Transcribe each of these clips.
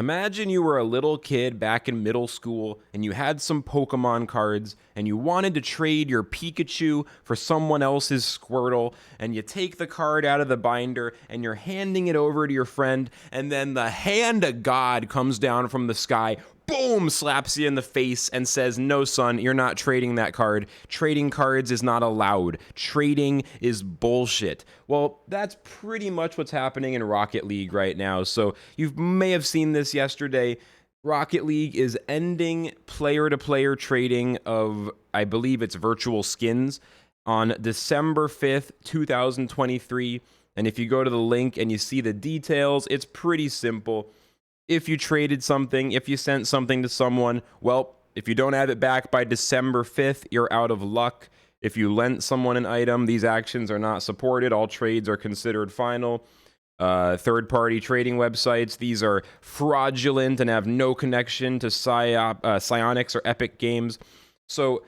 Imagine you were a little kid back in middle school and you had some Pokemon cards and you wanted to trade your Pikachu for someone else's Squirtle, and you take the card out of the binder and you're handing it over to your friend, and then the hand of God comes down from the sky, boom, slaps you in the face and says, "No, son, you're not trading that card. Trading cards is not allowed. Trading is bullshit." Well, that's pretty much what's happening in Rocket League right now. So you may have seen this yesterday. Rocket League is ending player-to-player trading of, I believe it's virtual skins, on December 5th, 2023. And if you go to the link and you see the details, it's pretty simple. If you traded something, if you sent something to someone, well, if you don't have it back by December 5th, you're out of luck. If you lent someone an item, these actions are not supported. All trades are considered final. Third-party trading websites, these are fraudulent and have no connection to Psyonix or Epic Games. So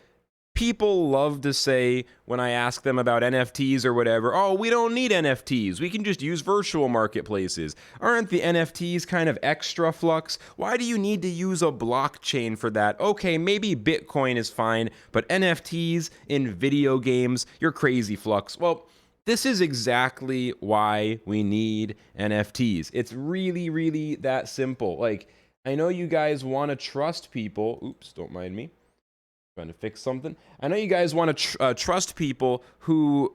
people love to say, when I ask them about NFTs or whatever, "Oh, we don't need NFTs. We can just use virtual marketplaces. Aren't the NFTs kind of extra, Flux? Why do you need to use a blockchain for that? Okay, maybe Bitcoin is fine, but NFTs in video games, you're crazy, Flux." Well, this is exactly why we need NFTs. It's really, really that simple. Like, I know you guys want to trust people. Oops, don't mind me. Trying to fix something. I know you guys want to trust people who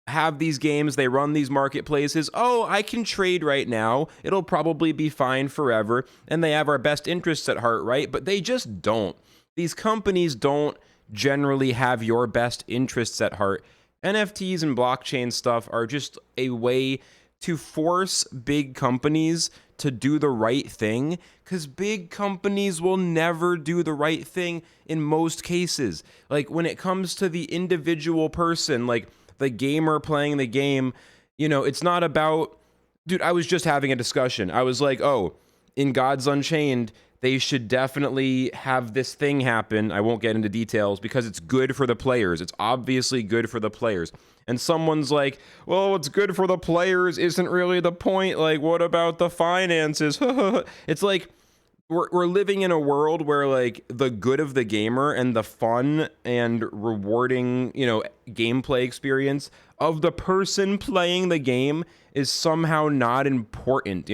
have these games, they run these marketplaces. "Oh, I can trade right now. It'll probably be fine forever." And they have our best interests at heart, right? But they just don't. These companies don't generally have your best interests at heart. NFTs and blockchain stuff are just a way to force big companies to do the right thing, because big companies will never do the right thing in most cases. Like, when it comes to the individual person, like the gamer playing the game, it's not about, dude, I was just having a discussion. I was like, oh, in Gods Unchained, they should definitely have this thing happen. I won't get into details because it's good for the players. It's obviously good for the players. And someone's like, "Well, what's good for the players isn't really the point. Like, what about the finances?" It's like, we're living in a world where, like, the good of the gamer and the fun and rewarding, gameplay experience of the person playing the game is somehow not important.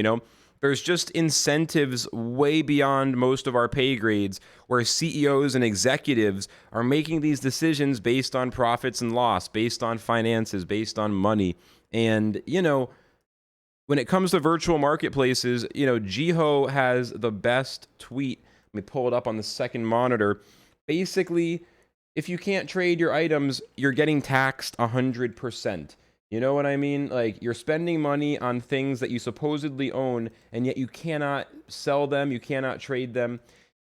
There's just incentives way beyond most of our pay grades, where CEOs and executives are making these decisions based on profits and loss, based on finances, based on money. And, when it comes to virtual marketplaces, Jiho has the best tweet. Let me pull it up on the second monitor. Basically, if you can't trade your items, you're getting taxed 100%. You know what I mean? Like, you're spending money on things that you supposedly own, and yet you cannot sell them, you cannot trade them.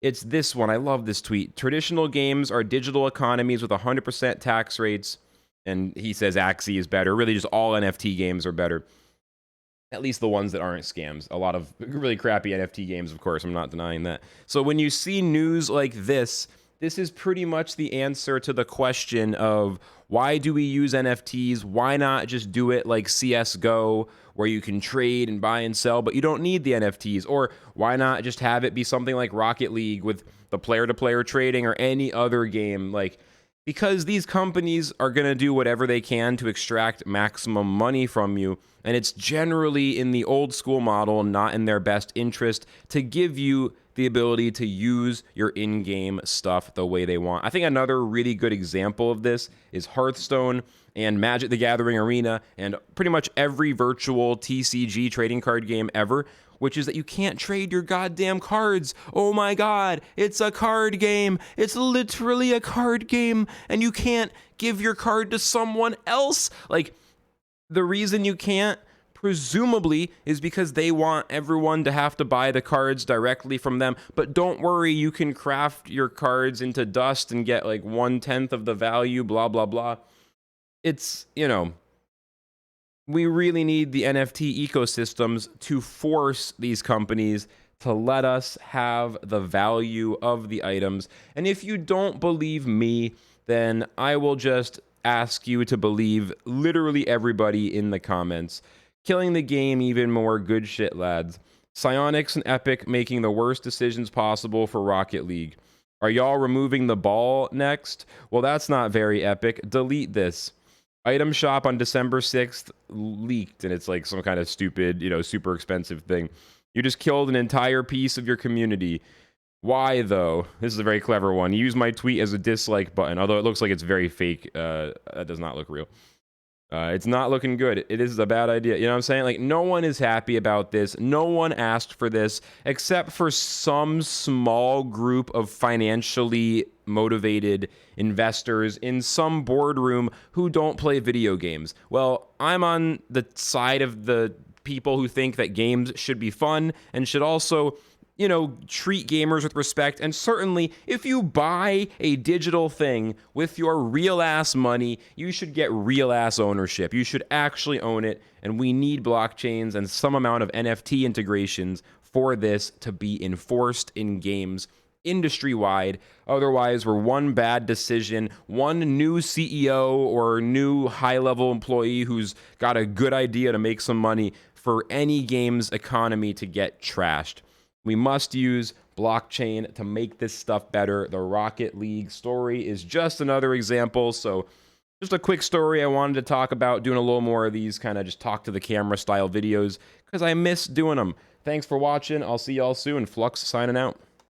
It's this one. I love this tweet. "Traditional games are digital economies with 100% tax rates." And he says Axie is better. Really, just all NFT games are better. At least the ones that aren't scams. A lot of really crappy NFT games, of course. I'm not denying that. So when you see news like this is pretty much the answer to the question of, why do we use NFTs? Why not just do it like CSGO, where you can trade and buy and sell, but you don't need the NFTs? Or why not just have it be something like Rocket League with the player-to-player trading, or any other game? Like, because these companies are going to do whatever they can to extract maximum money from you, and it's generally in the old school model, not in their best interest, to give you the ability to use your in-game stuff the way they want. I think another really good example of this is Hearthstone and Magic the Gathering Arena, and pretty much every virtual TCG trading card game ever, which is that you can't trade your goddamn cards. Oh my god, it's a card game. It's literally a card game, and you can't give your card to someone else. Like, the reason you can't, presumably, is because they want everyone to have to buy the cards directly from them. But don't worry, you can craft your cards into dust and get like 1/10 of the value, blah, blah, blah. It's, we really need the NFT ecosystems to force these companies to let us have the value of the items. And if you don't believe me, then I will just ask you to believe literally everybody in the comments. Killing the game even more. Good shit, lads. Psyonix and Epic making the worst decisions possible for Rocket League. Are y'all removing the ball next? Well, that's not very epic. Delete this. Item shop on December 6th leaked, and it's like some kind of stupid, super expensive thing. You just killed an entire piece of your community. Why, though? This is a very clever one. Use my tweet as a dislike button, although it looks like it's very fake. That does not look real. It's not looking good. It is a bad idea. You know what I'm saying? Like, no one is happy about this. No one asked for this, except for some small group of financially motivated investors in some boardroom who don't play video games. Well, I'm on the side of the people who think that games should be fun and should also treat gamers with respect. And certainly, if you buy a digital thing with your real ass money, you should get real ass ownership. You should actually own it. And we need blockchains and some amount of NFT integrations for this to be enforced in games industry-wide. Otherwise, we're one bad decision, one new CEO or new high-level employee who's got a good idea to make some money for any game's economy to get trashed. We must use blockchain to make this stuff better. The Rocket League story is just another example. So just a quick story I wanted to talk about, doing a little more of these kind of just talk to the camera style videos because I miss doing them. Thanks for watching. I'll see y'all soon. Flux signing out.